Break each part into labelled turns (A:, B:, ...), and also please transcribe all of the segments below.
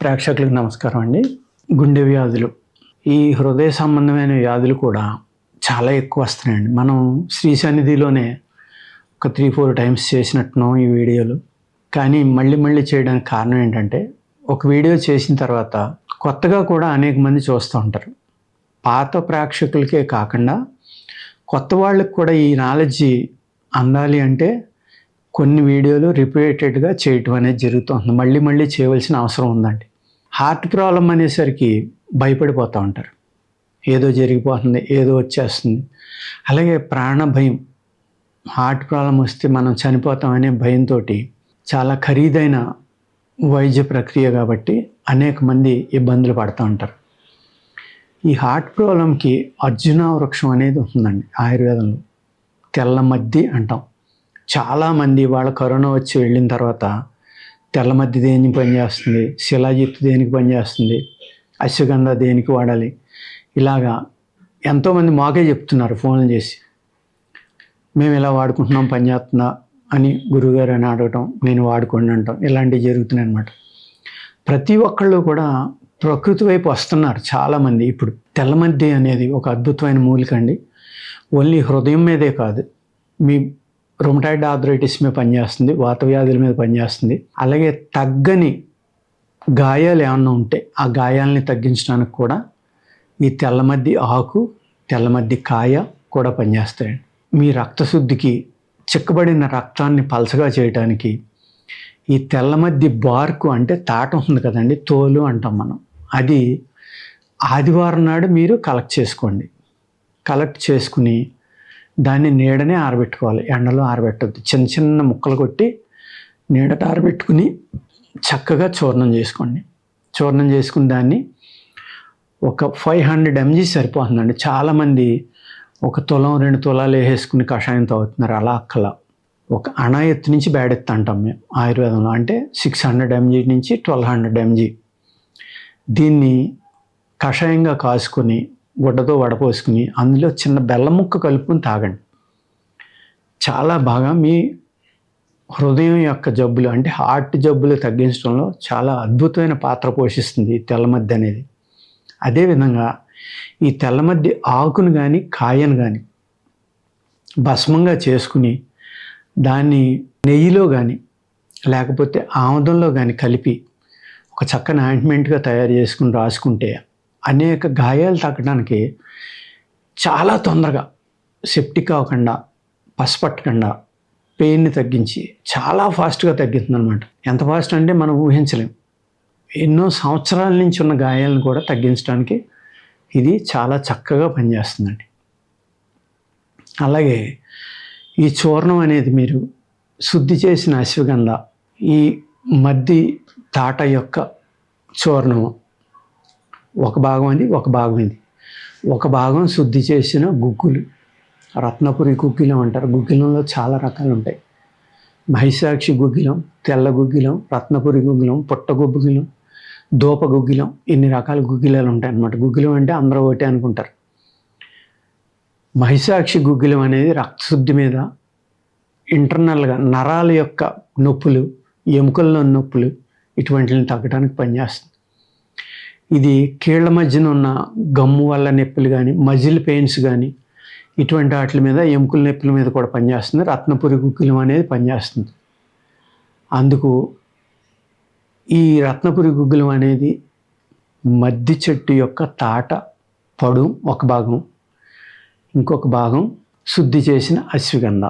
A: ప్రేక్షకులకు నమస్కారం అండి. గుండె వ్యాధులు, ఈ హృదయ సంబంధమైన వ్యాధులు కూడా చాలా ఎక్కువ వస్తున్నాయండి. మనం శ్రీ సన్నిధిలోనే ఒక 3-4 టైమ్స్ చేసినట్టున్నాం ఈ వీడియోలు. కానీ మళ్ళీ చేయడానికి కారణం ఏంటంటే, ఒక వీడియో చేసిన తర్వాత కొత్తగా కూడా అనేక మంది చూస్తూ ఉంటారు. పాత ప్రేక్షకులకే కాకుండా కొత్త వాళ్ళకి కూడా ఈ నాలెడ్జ్ అందాలి అంటే కొన్ని వీడియోలు రిపీటెడ్గా చేయటం అనేది జరుగుతుంది. మళ్ళీ చేయవలసిన అవసరం ఉందండి. హార్ట్ ప్రాబ్లం అనేసరికి భయపడిపోతూ ఉంటారు. ఏదో జరిగిపోతుంది, ఏదో వచ్చేస్తుంది. అలాగే ప్రాణ భయం, హార్ట్ ప్రాబ్లం వస్తే మనం చనిపోతామనే భయంతో చాలా ఖరీదైన వైద్య ప్రక్రియ కాబట్టి అనేక మంది ఇబ్బందులు పడుతూ ఉంటారు. ఈ హార్ట్ ప్రాబ్లంకి అర్జున వృక్షం అనేది ఉంటుందండి ఆయుర్వేదంలో. తెల్ల మద్ది అంటాం. చాలామంది వాళ్ళ కరోనా వచ్చి వెళ్ళిన తర్వాత తెల్ల మద్ది దేనికి పనిచేస్తుంది, శిలాజిత్తు దేనికి పనిచేస్తుంది, అశ్వగంధ దేనికి వాడాలి, ఇలాగా ఎంతోమంది మాకే చెప్తున్నారు ఫోన్లు చేసి. మేము ఇలా వాడుకుంటున్నాం, పనిచేస్తుందా అని గురువుగారు అని అడగటం, నేను వాడుకోండి అంటాం. ఇలాంటివి జరుగుతున్నాయి అన్నమాట. ప్రతి ఒక్కళ్ళు కూడా ప్రకృతి వైపు వస్తున్నారు చాలామంది. ఇప్పుడు తెల్లమద్ది అనేది ఒక అద్భుతమైన మూలిక అండి. ఓన్లీ హృదయం మీదే కాదు, మీ రొమటాయిడ్ ఆర్థరైటిస్ మీద పనిచేస్తుంది, వాత వ్యాధుల మీద పనిచేస్తుంది. అలాగే తగ్గని గాయాలు ఏమన్నా ఉంటే ఆ గాయాలని తగ్గించడానికి కూడా ఈ తెల్లమద్ది ఆకు, తెల్లమద్ది కాయ కూడా పనిచేస్తాయండి. మీ రక్తశుద్ధికి, చిక్కబడిన రక్తాన్ని పలసగా చేయడానికి ఈ తెల్లమద్ది బార్కు అంటే తాట ఉంది కదండి, తోలు అంటాం మనం, అది ఆదివారం నాడు మీరు కలెక్ట్ చేసుకోండి. కలెక్ట్ చేసుకుని దాన్ని నీడనే ఆరబెట్టుకోవాలి, ఎండలో ఆరబెట్టద్దు. చిన్న ముక్కలు కొట్టి నీడట ఆరబెట్టుకుని చక్కగా చూర్ణం చేసుకోండి. చూర్ణం చేసుకుని దాన్ని ఒక 500 mg సరిపోతుందండి. చాలామంది 1 తులం 2 తులాలు వేసేసుకుని కషాయం తాగుతున్నారు. అలా అక్కల ఒక అణ ఎత్తు నుంచి బేడెత్తు అంటాం మేము ఆయుర్వేదంలో. అంటే 600 mg నుంచి 1200 mg దీన్ని కషాయంగా కాసుకొని గుడ్డతో వడపోసుకుని అందులో చిన్న బెల్లం ముక్క కలుపుకొని తాగండి. చాలా బాగా మీ హృదయం యొక్క జబ్బులు అంటే హార్ట్ జబ్బులు తగ్గించడంలో చాలా అద్భుతమైన పాత్ర పోషిస్తుంది ఈ తెల్లమద్ది అనేది. అదేవిధంగా ఈ తెల్లమద్ది ఆకును కానీ కాయను కానీ భస్మంగా చేసుకుని దాన్ని నెయ్యిలో కానీ లేకపోతే ఆముదంలో కానీ కలిపి ఒక చక్కని ఆయింట్మెంట్గా తయారు చేసుకుని రాసుకుంటే అనేక గాయాలు తగ్గడానికి చాలా తొందరగా, సెప్టిక్ అవ్వకుండా, పసపట్టకుండా, పెయిన్ని తగ్గించి చాలా ఫాస్ట్గా తగ్గుతుంది అనమాట. ఎంత ఫాస్ట్ అంటే మనం ఊహించలేం. ఎన్నో సంవత్సరాల నుంచి ఉన్న గాయాలను కూడా తగ్గించడానికి ఇది చాలా చక్కగా పనిచేస్తుందండి. అలాగే ఈ చూర్ణం అనేది మీరు శుద్ధి చేసిన అశ్వగంధ, ఈ మద్ది తాట యొక్క చూర్ణము ఒక భాగం అది, ఒక భాగం ఇది. ఒక భాగం శుద్ధి చేసిన గుగ్గులు, రత్నపురి గుగ్గిలం అంటారు. గుగ్గిలంలో చాలా రకాలు ఉంటాయి. మహిషాక్షి గుగ్గిలం, తెల్ల గుగ్గిలం, రత్నపురి గుగ్గిలం, పుట్ట గుగ్గిలం, దూప గుగ్గిలం, ఇన్ని రకాల గుగ్గిలాలు ఉంటాయి అన్నమాట. గుగ్గిలం అంటే అందరూ ఒకటే అనుకుంటారు. మహిషాక్షి గుగ్గిలం అనేది రక్తశుద్ధి మీద, ఇంటర్నల్గా నరాల యొక్క నొప్పులు, ఎముకల్లో నొప్పులు, ఇటువంటిని తగ్గడానికి పనిచేస్తుంది. ఇది కీళ్ల మధ్యన ఉన్న గమ్ము వల్ల నొప్పులు కానీ, మజిల్ పెయిన్స్ కానీ, ఇటువంటి వాటి మీద, ఎముకల నొప్పుల మీద కూడా పనిచేస్తుంది. రత్నపురి గుగ్గిలం అనేది పనిచేస్తుంది. అందుకు ఈ రత్నపురి గుగ్గిలం అనేది మద్ది చెట్టు యొక్క తాట పొడు ఒక భాగం, ఇంకొక భాగం శుద్ధి చేసిన అశ్వగంధ.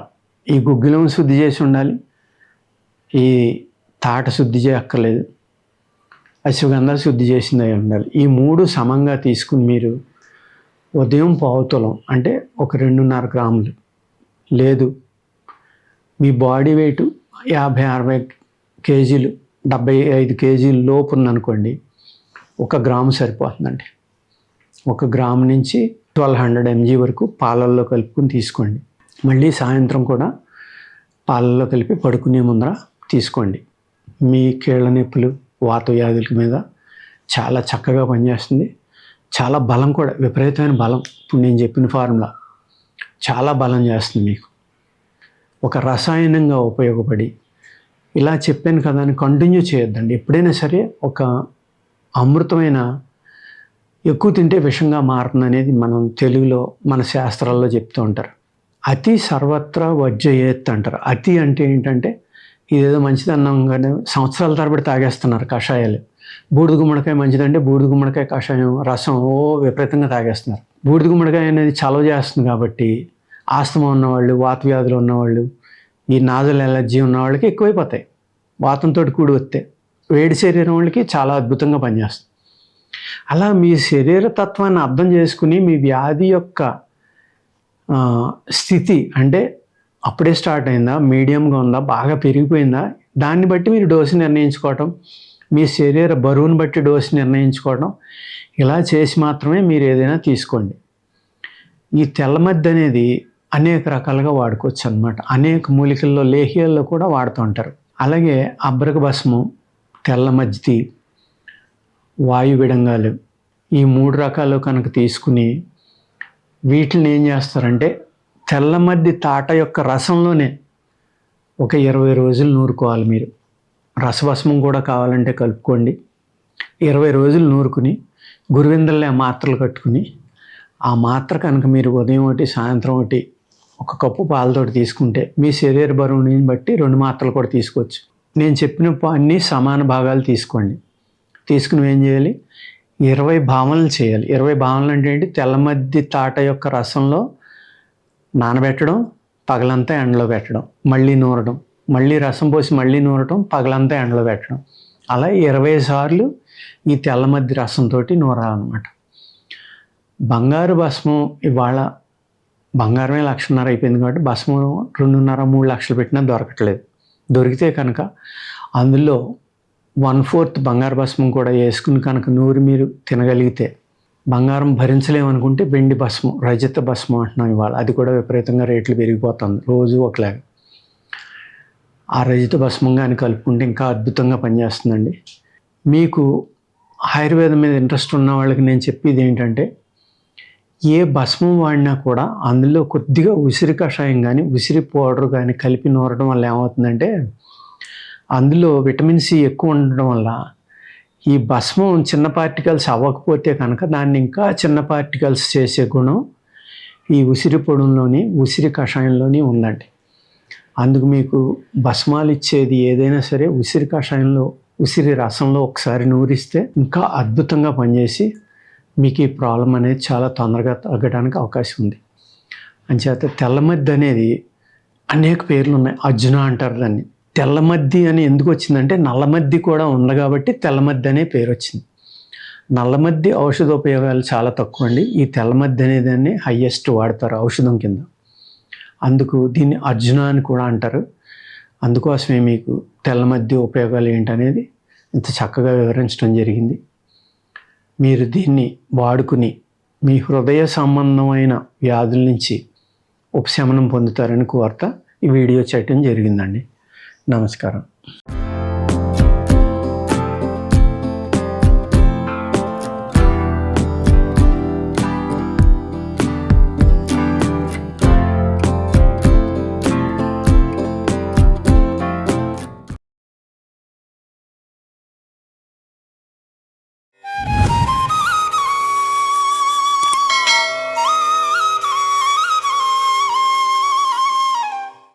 A: ఈ గుగ్గిలం శుద్ధి చేసి ఉండాలి, ఈ తాట శుద్ధి చేయక్కర్లేదు, అశ్వగంధ శుద్ధి చేసింది అయి ఉండాలి. ఈ 3 సమంగా తీసుకుని మీరు ఉదయం పావుతులం అంటే ఒక 2.5 గ్రాములు, లేదు మీ బాడీ వెయిట్ 50-60 కేజీలు, 75 కేజీల లోపు ఉందనుకోండి, 1 గ్రాము సరిపోతుందండి. 1 గ్రాము నుంచి 1200 mg వరకు పాలల్లో కలుపుకొని తీసుకోండి. మళ్ళీ సాయంత్రం కూడా పాలల్లో కలిపి పడుకునే ముందర తీసుకోండి. మీ కీళ్ళ నొప్పులు, వాత వ్యాధుల మీద చాలా చక్కగా పనిచేస్తుంది. చాలా బలం కూడా, విపరీతమైన బలం. ఇప్పుడు నేను చెప్పిన ఫార్ములా చాలా బలం చేస్తుంది మీకు. ఒక రసాయనంగా ఉపయోగపడి ఇలా చెప్పాను కదా అని కంటిన్యూ చేయొద్దండి. ఎప్పుడైనా సరే ఒక అమృతమైన ఎక్కువ తింటే విషంగా మారుతుంది అనేది మనం తెలుగులో మన శాస్త్రాల్లో చెప్తూ ఉంటారు. అతి సర్వత్రా వర్జయేత్ అంటారు. అతి అంటే ఏంటంటే ఇదేదో మంచిది అన్నాగానే సంవత్సరాల తరబడి తాగేస్తున్నారు కషాయాలు. బూడిద గుమ్మడికాయ మంచిదంటే బూడిద గుమ్మడికాయ కషాయం రసం విపరీతంగా తాగేస్తున్నారు. బూడిద గుమ్మడికాయ అనేది చలవ చేస్తుంది కాబట్టి ఆస్తమా ఉన్నవాళ్ళు, వాత వ్యాధులు ఉన్నవాళ్ళు, ఈ నాజల్ ఎలర్జీ ఉన్న వాళ్ళకి ఎక్కువైపోతాయి. వాతంతో కూడి వస్తే వేడి శరీరం వాళ్ళకి చాలా అద్భుతంగా పనిచేస్తుంది. అలా మీ శరీర తత్వాన్ని అర్థం చేసుకుని మీ వ్యాధి యొక్క స్థితి అంటే అప్పుడే స్టార్ట్ అయిందా, మీడియంగా ఉందా, బాగా పెరిగిపోయిందా, దాన్ని బట్టి మీరు డోసు నిర్ణయించుకోవటం, మీ శరీర బరువును బట్టి డోసు నిర్ణయించుకోవడం, ఇలా చేసి మాత్రమే మీరు ఏదైనా తీసుకోండి. ఈ తెల్లమద్ది అనేది అనేక రకాలుగా వాడుకోవచ్చు అన్నమాట. అనేక మూలికల్లో లేహ్యాల్లో కూడా వాడుతూ ఉంటారు. అలాగే అబ్రక భస్మం, తెల్ల మజ్జితి, వాయు విడంగాలు, ఈ 3 రకాలు కనుక తీసుకుని వీటిని ఏం చేస్తారంటే తెల్లమద్ది తాట యొక్క రసంలోనే ఒక 20 రోజులు నూరుకోవాలి. మీరు రసభస్మం కూడా కావాలంటే కలుపుకోండి. 20 రోజులు నూరుకుని గురువిందల్లో మాత్రలు కట్టుకుని ఆ మాత్ర కనుక మీరు ఉదయం ఒకటి సాయంత్రం ఒకటి ఒక కప్పు పాలతోటి తీసుకుంటే మీ శరీర బరువుని బట్టి 2 మాత్రలు కూడా తీసుకోవచ్చు. నేను చెప్పిన అన్నీ సమాన భాగాలు తీసుకోండి. తీసుకుని ఏం చేయాలి, 20 భావనలు చేయాలి. 20 భావనలు అంటే ఏంటి, తెల్లమద్ది తాట యొక్క రసంలో నానబెట్టడం, పగలంతా ఎండలో పెట్టడం, మళ్ళీ నూరడం, మళ్ళీ రసం పోసి మళ్ళీ నూరడం, పగలంతా ఎండలో పెట్టడం, అలా 20 సార్లు ఈ తెల్లమద్ది రసంతో నూరాలన్నమాట. బంగారు భస్మం ఇవాళ బంగారమే 1,50,000 అయిపోయింది కాబట్టి భస్మం 2.5-3 లక్షలు పెట్టినా దొరకట్లేదు. దొరికితే కనుక అందులో 1/4 బంగారు భస్మం కూడా వేసుకుని కనుక నూరి మీరు తినగలిగితే, బంగారం భరించలేమనుకుంటే వెండి భస్మం, రజత భస్మం అంటున్నాం ఇవాళ, అది కూడా విపరీతంగా రేట్లు పెరిగిపోతుంది రోజు ఒకలాగా. ఆ రజత భస్మం కానీ కలుపుకుంటే ఇంకా అద్భుతంగా పనిచేస్తుందండి. మీకు ఆయుర్వేదం మీద ఇంట్రెస్ట్ ఉన్న వాళ్ళకి నేను చెప్పేది ఏంటంటే, ఏ భస్మం వాడినా కూడా అందులో కొద్దిగా ఉసిరి కషాయం కానీ ఉసిరి పౌడర్ కానీ కలిపి నూరడం వల్ల ఏమవుతుందంటే, అందులో విటమిన్ సి ఎక్కువ ఉండడం వల్ల ఈ భస్మం చిన్న పార్టికల్స్ అవ్వకపోతే కనుక దాన్ని ఇంకా చిన్న పార్టికల్స్ చేసే గుణం ఈ ఉసిరి పొడుల్లోని ఉసిరి కషాయంలోని ఉందండి. అందుకు మీకు భస్మాలు ఇచ్చేది ఏదైనా సరే ఉసిరి కషాయంలో ఉసిరి రసంలో ఒకసారి నూరిస్తే ఇంకా అద్భుతంగా పనిచేసి మీకు ఈ ప్రాబ్లం అనేది చాలా తొందరగా తగ్గడానికి అవకాశం ఉంది. అంచేత తెల్లమద్ది అనేది అనేక పేర్లు ఉన్నాయి. అర్జున అంటారు దాన్ని. తెల్లమద్ది అని ఎందుకు వచ్చిందంటే నల్లమద్ది కూడా ఉంది కాబట్టి తెల్లమద్ది అనే పేరు వచ్చింది. నల్లమద్ది ఔషధోపయోగాలు చాలా తక్కువ అండి. ఈ తెల్లమద్ది అనే దాన్ని హయ్యెస్ట్ వాడతారు ఔషధం కింద. అందుకు దీన్ని అర్జున అని కూడా అంటారు. అందుకోసమే మీకు తెల్లమద్ది ఉపయోగాలు ఏంటనేది ఇంత చక్కగా వివరించడం జరిగింది. మీరు దీన్ని వాడుకుని మీ హృదయ సంబంధమైన వ్యాధుల నుంచి ఉపశమనం పొందుతారని కోరుతా ఈ వీడియో చేయటం జరిగిందండి. నమస్కారం.